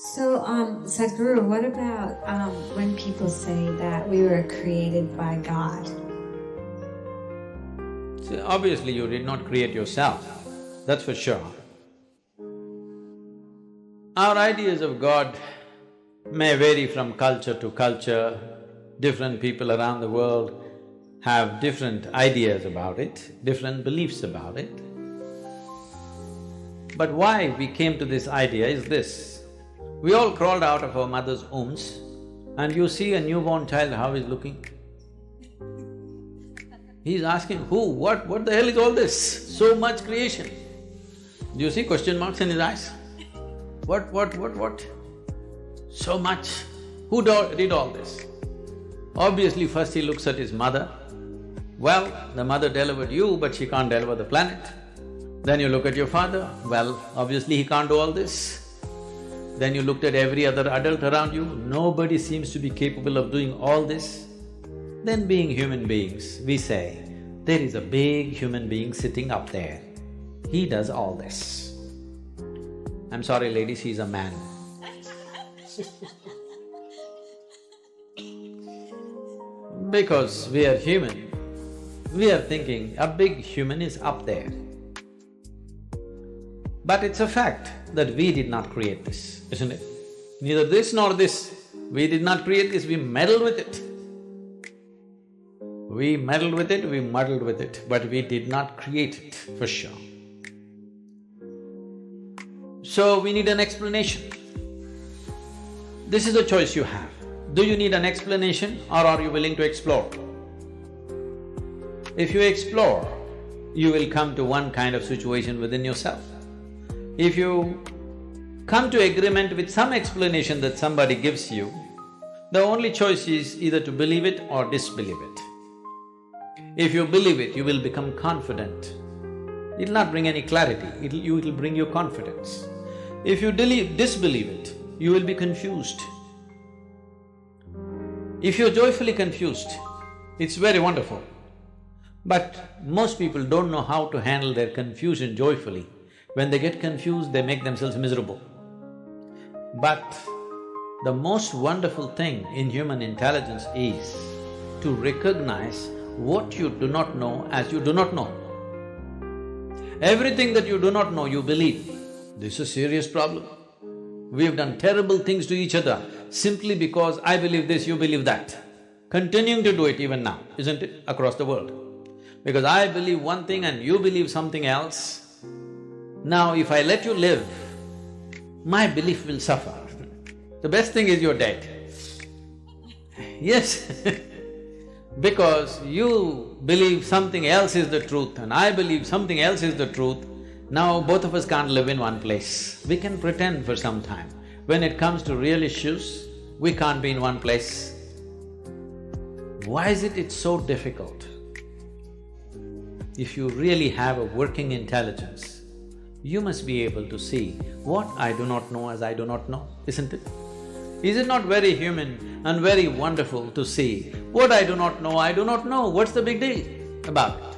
Sadhguru, what about when people say that we were created by God? So obviously you did not create yourself, that's for sure. Our ideas of God may vary from culture to culture. Different people around the world have different ideas about it, different beliefs about it. But why we came to this idea is this: we all crawled out of our mother's wombs and you see a newborn child, how he's looking? He's asking, who, what the hell is all this? So much creation. Do you see question marks in his eyes? What? So much. Who did all this? Obviously first he looks at his mother. Well, the mother delivered you, but she can't deliver the planet. Then you look at your father, well, obviously he can't do all this. Then you looked at every other adult around you, nobody seems to be capable of doing all this. Then being human beings, we say, there is a big human being sitting up there, he does all this. I'm sorry ladies, he's a man. Because we are human, we are thinking a big human is up there. But it's a fact that we did not create this, isn't it? Neither this nor this. We did not create this, we meddled with it. We meddled with it, we muddled with it, but we did not create it, for sure. So we need an explanation. This is a choice you have. Do you need an explanation or are you willing to explore? If you explore, you will come to one kind of situation within yourself. If you come to agreement with some explanation that somebody gives you, the only choice is either to believe it or disbelieve it. If you believe it, you will become confident. It'll not bring any clarity, it'll bring you confidence. If you disbelieve it, you will be confused. If you're joyfully confused, it's very wonderful. But most people don't know how to handle their confusion joyfully. When they get confused, they make themselves miserable. But the most wonderful thing in human intelligence is to recognize what you do not know as you do not know. Everything that you do not know, you believe. This is a serious problem. We have done terrible things to each other simply because I believe this, you believe that. Continuing to do it even now, isn't it, across the world? Because I believe one thing and you believe something else. Now if I let you live, my belief will suffer. The best thing is you're dead. Yes because you believe something else is the truth and I believe something else is the truth, now both of us can't live in one place. We can pretend for some time. When it comes to real issues, we can't be in one place. Why is it it's so difficult? If you really have a working intelligence, you must be able to see what I do not know as I do not know, isn't it? Is it not very human and very wonderful to see, what I do not know, what's the big deal about it?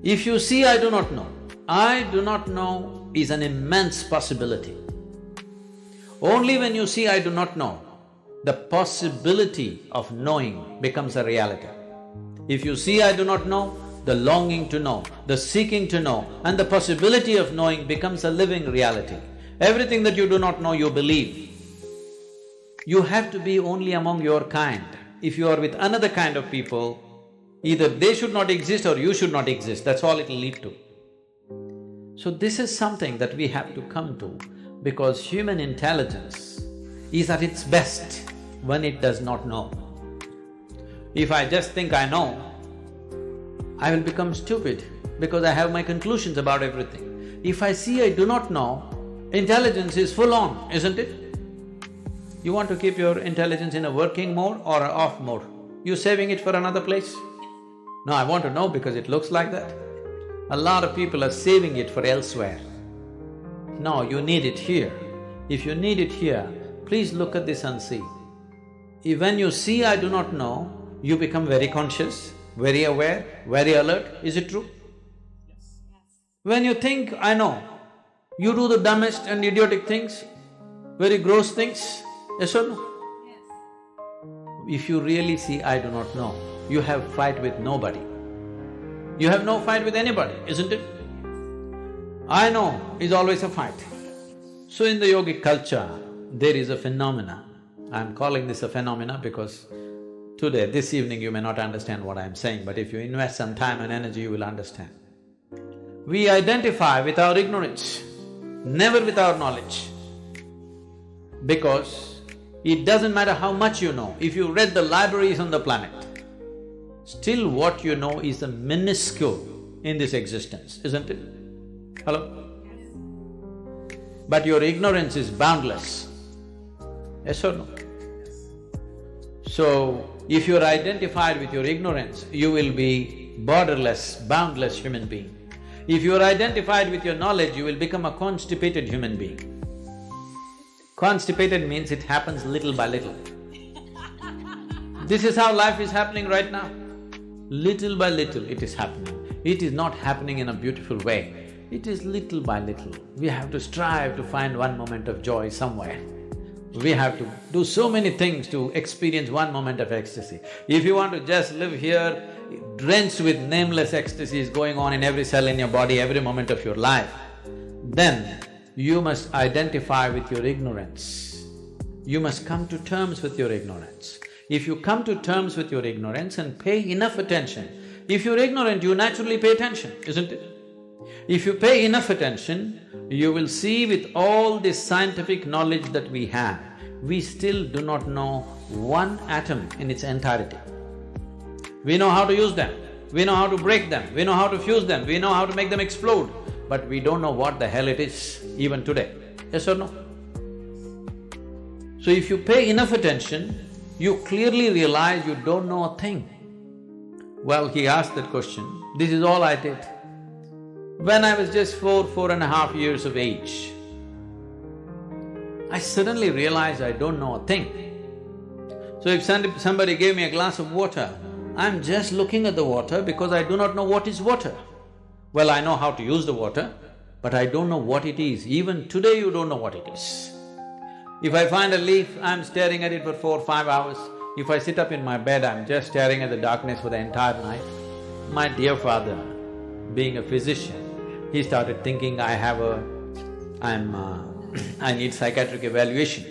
If you see I do not know is an immense possibility. Only when you see I do not know, the possibility of knowing becomes a reality. If you see I do not know, the longing to know, the seeking to know and the possibility of knowing becomes a living reality. Everything that you do not know, you believe. You have to be only among your kind. If you are with another kind of people, either they should not exist or you should not exist, that's all it'll lead to. So this is something that we have to come to, because human intelligence is at its best when it does not know. If I just think I know, I will become stupid because I have my conclusions about everything. If I see I do not know, intelligence is full on, isn't it? You want to keep your intelligence in a working mode or an off mode? You saving it for another place? No, I want to know because it looks like that. A lot of people are saving it for elsewhere. No, you need it here. If you need it here, please look at this and see. When you see I do not know, you become very conscious, very aware, very alert, is it true? Yes. When you think I know, you do the dumbest and idiotic things, Very gross things, yes or no? If you really see I do not know, you have fight with nobody. You have no fight with anybody, isn't it? I know is always a fight. So in the yogic culture, there is a phenomena. I'm calling this a phenomena because today, this evening, you may not understand what I'm saying, but if you invest some time and energy, you will understand. We identify with our ignorance, never with our knowledge. Because it doesn't matter how much you know, if you read the libraries on the planet, still what you know is a minuscule in this existence, isn't it? Hello? But your ignorance is boundless, yes or no? So, if you're identified with your ignorance, you will be borderless, boundless human being. If you're identified with your knowledge, you will become a constipated human being. Constipated means it happens little by little. This is how life is happening right now. Little by little it is happening. It is not happening in a beautiful way. It is little by little. We have to strive to find one moment of joy somewhere. We have to do so many things to experience one moment of ecstasy. If you want to just live here, drenched with nameless ecstasies going on in every cell in your body, every moment of your life, then you must identify with your ignorance. You must come to terms with your ignorance. If you come to terms with your ignorance and pay enough attention, if you're ignorant, you naturally pay attention, isn't it? If you pay enough attention, you will see with all this scientific knowledge that we have, we still do not know one atom in its entirety. We know how to use them, we know how to break them, we know how to fuse them, we know how to make them explode, but we don't know what the hell it is even today, yes or no? So if you pay enough attention, you clearly realize you don't know a thing. Well, he asked that question, this is all I did. When I was just 4.5 years of age, I suddenly realized I don't know a thing. So if somebody gave me a glass of water, I'm just looking at the water because I do not know what is water. Well, I know how to use the water, but I don't know what it is. Even today you don't know what it is. If I find a leaf, I'm staring at it for 4 or 5 hours. If I sit up in my bed, I'm just staring at the darkness for the entire night. My dear father, being a physician, he started thinking I need psychiatric evaluation.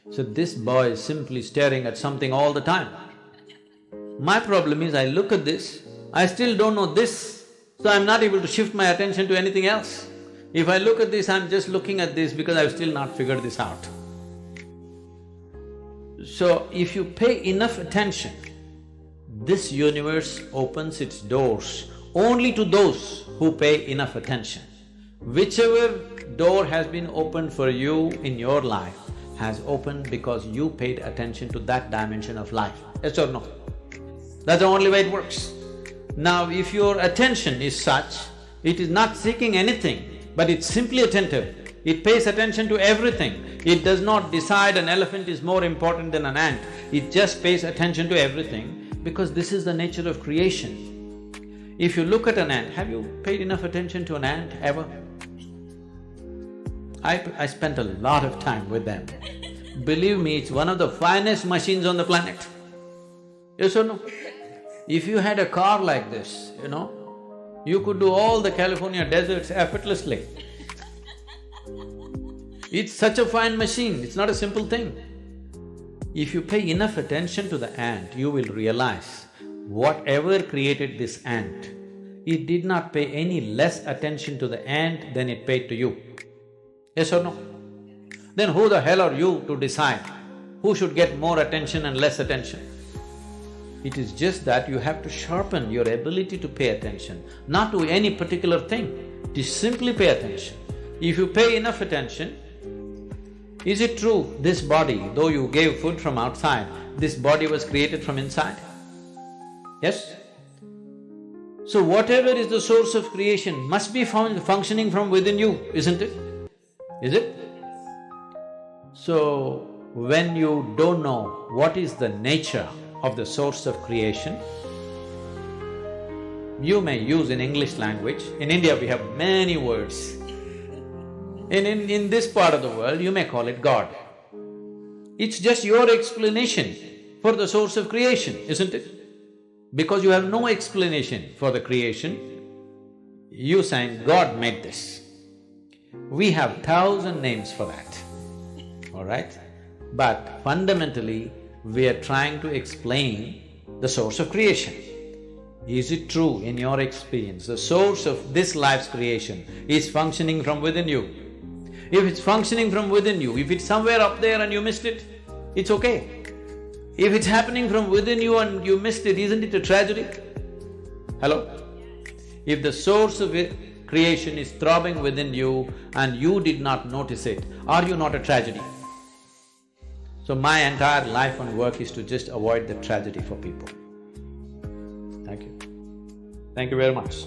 So this boy is simply staring at something all the time. My problem is I look at this, I still don't know this, so I'm not able to shift my attention to anything else. If I look at this, I'm just looking at this because I've still not figured this out. So if you pay enough attention, this universe opens its doors only to those who pay enough attention. Whichever door has been opened for you in your life has opened because you paid attention to that dimension of life, yes or no? That's the only way it works. Now, if your attention is such, it is not seeking anything, but it's simply attentive. It pays attention to everything. It does not decide an elephant is more important than an ant. It just pays attention to everything because this is the nature of creation. If you look at an ant, have you paid enough attention to an ant ever? I spent a lot of time with them. Believe me, it's one of the finest machines on the planet. Yes or no? If you had a car like this, you could do all the California deserts effortlessly. It's such a fine machine, it's not a simple thing. If you pay enough attention to the ant, you will realize whatever created this ant, it did not pay any less attention to the ant than it paid to you. Yes or no? Then who the hell are you to decide who should get more attention and less attention? It is just that you have to sharpen your ability to pay attention, not to any particular thing, to simply pay attention. If you pay enough attention, is it true this body, though you gave food from outside, this body was created from inside? Yes? So whatever is the source of creation must be functioning from within you, isn't it? Is it? So, when you don't know what is the nature of the source of creation, you may use in English language, in India we have many words. In this part of the world, you may call it God. It's just your explanation for the source of creation, isn't it? Because you have no explanation for the creation, you saying, God made this. We have 1,000 names for that, all right? But fundamentally, we are trying to explain the source of creation. Is it true in your experience, the source of this life's creation is functioning from within you? If it's functioning from within you, if it's somewhere up there and you missed it, it's okay. If it's happening from within you and you missed it, isn't it a tragedy? Hello? If the source of creation is throbbing within you and you did not notice it, are you not a tragedy? So my entire life and work is to just avoid the tragedy for people. Thank you. Thank you very much.